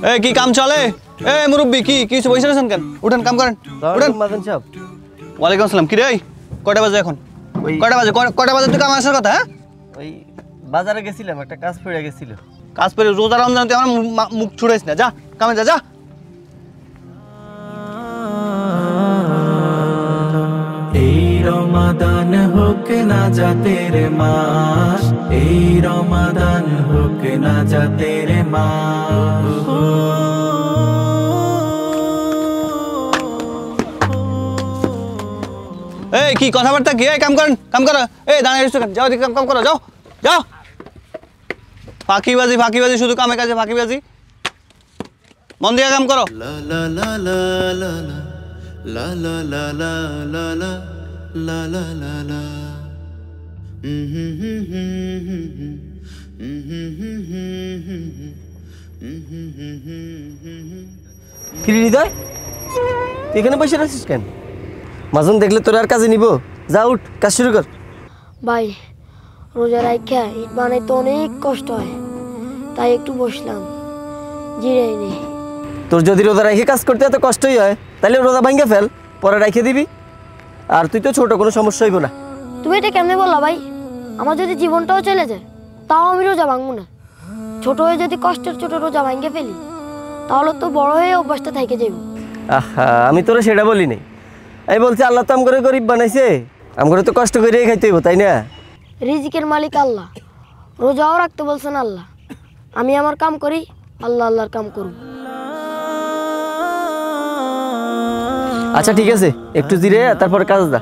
এই কি কাম চলে? এই মুরব্বি কি কিছু বসে আছেন কেন? উঠেন কাম করেন। উঠেন মাদান সাহেব। ওয়ালাইকুম আসসালাম। কি রে কয়টা বাজে এখন? কয়টা বাজে তুই কাম আসার কথা? হ্যাঁ ওই বাজারে গেছিলাম, একটা কাজ পড়ে গেছিল। কাজ করে রোজা রমজান তুই আমার মুখ ছুড়াইস না। যা কামে যা। যা এই রমাদান হোক না যা তেরে মাস, এই রমাদান হোক না যা তেরে মাস। এই কি কথাবার্তা কি? এই কাম করেন, কাম করো। এই দাঁড়িয়ে রইছো কেন? যাও এদিকে কাম করো, যাও যাও। ফাঁকিবাজি শুধু কামে কাজে ফাঁকিবাজি। মন দিয়ে কাম করো। লা লা লা লা লা লা লা লা লা লা লা লা লা লা লা। কি হৃদয়, তুই এখানে বসে আছিস কেন? মাজন দেখলে তোর আর কাজে নিব? যা উঠ, কাজ শুরু কর। ভাই রোজা রাখা ইট বানাইতে অনেক কষ্ট হয়, তাই একটু বসলাম, জিরাই নেই। তোর যদি রোজা রাখে কাজ করতে এত কষ্টই হয়, তাহলে রোজা ভাঙ্গে ফেল, পরে রাখে দিবি। আর তুই তো ছোট, কোনো সমস্যা হইব না। তুমি এটা কেমনে বললা ভাই? আমার যদি জীবনটাও চলে যায় তাও আমি রোজা ভাঙবো না। ছোট হয়ে যদি কষ্টের ছোট রোজা ভাঙ্গে ফেলি, তাহলে তো বড় হয়ে অভ্যাসটা থেকে যাইব। আহা, আমি তোরা সেটা বলি নাই। আমি বলছি আল্লাহ তো আমগরে গরিব বানাইছে, আমগরে তো কষ্ট করে খাইতে হইব, তাই না? রিজিকের মালিক আল্লাহ, রোজাও রাখতে বলছেন আল্লাহ। আমি আমার কাম করি, আল্লাহ আল্লাহর কাম করব। আচ্ছা ঠিক আছে, একটু জিরে তারপরে কাজ দা,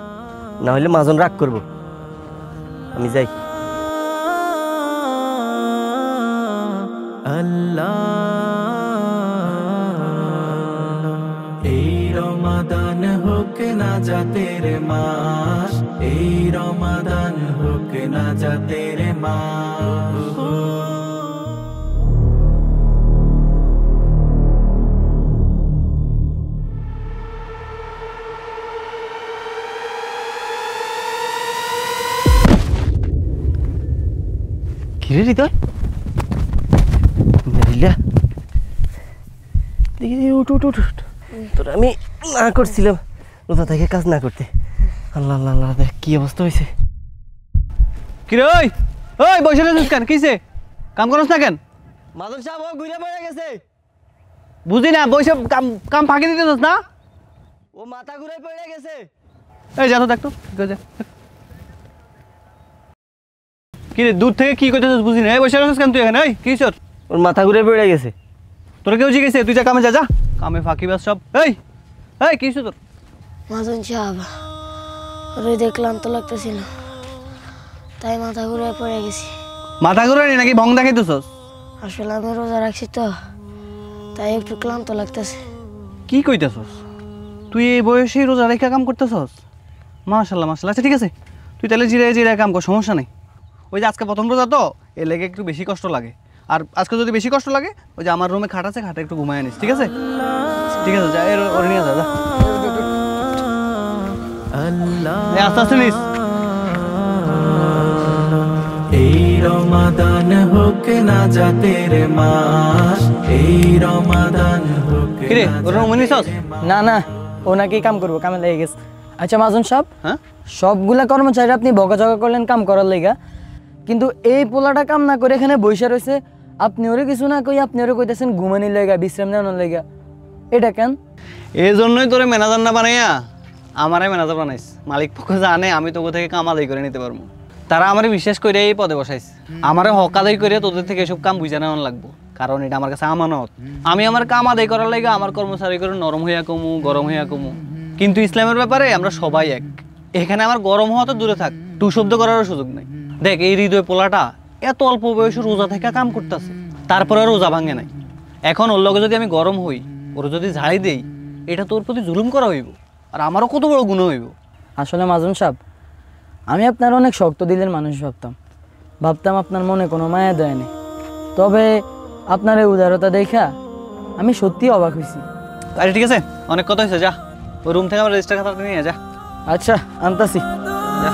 না হলে মাজন রাগ করব। আমি যাই। আল্লাহ এই রমাদান হোক না যা তেরে মাস, এই রমাদান হোক না যা তেরে মাস। কিরে হৃদয়, উঠ উঠ উঠ। তোর আমি না করছিলাম রোজা থেকে কাজ না করতে। আল্লাহ আল্লাহ আল্লাহ, দেখ কি অবস্থা হয়েছে। কি রে ওই বসে রইছিস কেন? কিছে কাম করছ না কেন? মাদন সাহেব ও ঘুরে পড়ে গেছে। বুঝি না, বসে কাম ফাঁকি দিতেছস না? ও মাথা ঘুরে পড়ে গেছে। এই যা তো দেখতো কি রে, দূর থেকে কি করতেছিস বুঝি না। এই বসে রইছিস কেন তুই এখানে? এই কি সর? ওর মাথা ঘুরে পড়ে গেছে। তোর কেউ জিজ্ঞেস? তুই যা কামে যা। কামে ফাঁকিবাজ সব। এই কি তোর? মাজন সাহেব, রোদে ক্লান্ত লাগতেছিল, তাই মাথা ঘুরে পড়ে গেছি। মাথা ঘুরে নাকি ভং দেখাইতেছস? আসলে আমি রোজা রাখছি তো, তাই একটু ক্লান্ত লাগতেছে। কি কইতেছস? তুই এই বয়সে রোজা রেখা কাম করতেছস? মাশাআল্লাহ মাশাআল্লাহ। আচ্ছা ঠিক আছে, তুই তাহলে জিরে কাম কর, সমস্যা নেই। ওই যে আজকে প্রথম রোজা তো, এর লেগে একটু বেশি কষ্ট লাগে। আর আজকে যদি বেশি কষ্ট লাগে, ওই যে আমার রুমে খাট আছে, খাটে একটু ঘুমায় আনিস, ঠিক আছে? ঠিক আছে, যা ওরে নিয়ে যা। আস্তে আস্তে নিস। এই রমাদান হোক না যা তেরে মাস, এই রমাদান হোক। কিরে ওর রুমে নিছস? না না, ও নাকি কাম করবো, কামে লেগে গেছে। আচ্ছা মাজন সাহেব, হ্যাঁ সবগুলা কর্মচারী আপনি বকাঝকা করলেন কাম করার লেগা, কিন্তু এই পোলাটা কাম না করে এখানে বসে রয়েছে, আপনি ওরে কিছু না কই আপনি ওরে কইতেছেন ঘুমানির লেগা, বিশ্রাম নেওয়ার লেগা। এটা কেন? এই জন্যই তোরে ম্যানেজার না বানাইয়া আমারে ম্যানেজার বানাইস। মালিক পক্ষ জানে আমি তোকে থেকে কাম আদায় করে নিতে পারবো। তারা আমারে বিশ্বাস করে এই পদে বসাইছে। আমারে হক আদায় করে তোদের থেকে এসব কাম বুঝে নেওয়ার লাগবো, কারণ এটা আমার কাছে আমানত। আমি আমার কাম আদায় করার লাগে আমার কর্মচারী করে নরম হইয়া কমু, গরম হইয়া কমু। কিন্তু ইসলামের ব্যাপারে আমরা সবাই এক। এখানে আমার গরম হওয়া তো দূরে থাক, টু শব্দ করারও সুযোগ নেই। দেখ এই হৃদয় পোলাটা এত অল্প বয়সে রোজা থেকে কাম করতেছে, তারপরে রোজা ভাঙে নাই। এখন ওর লগে যদি আমি গরম হই, ওর যদি ঝাড়ি দেই, এটা তোর প্রতি জুলুম করা হইব, আর আমারও কত বড় গুণ হইব। আসলে মাজন সাহেব, আমি আপনার অনেক শক্ত দিলের মানুষ ভাবতাম আপনার মনে কোনো মায়া দয়া নেই। তবে আপনার এই উদারতা দেখা আমি সত্যি অবাক হয়েছি। আরে ঠিক আছে, অনেক কথা হয়েছে, যা ওই রুম থেকে আমার রেজিস্টার খাতা নিয়ে যা। আচ্ছা আনতাছি। যা।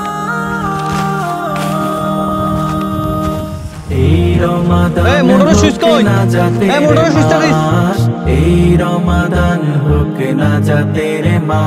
এই রমাদান এই মোটরের সুইচ কই? না যাতে এই মোটরের সুইচটা দিস। এই রমাদান হোক না যাতে রে মা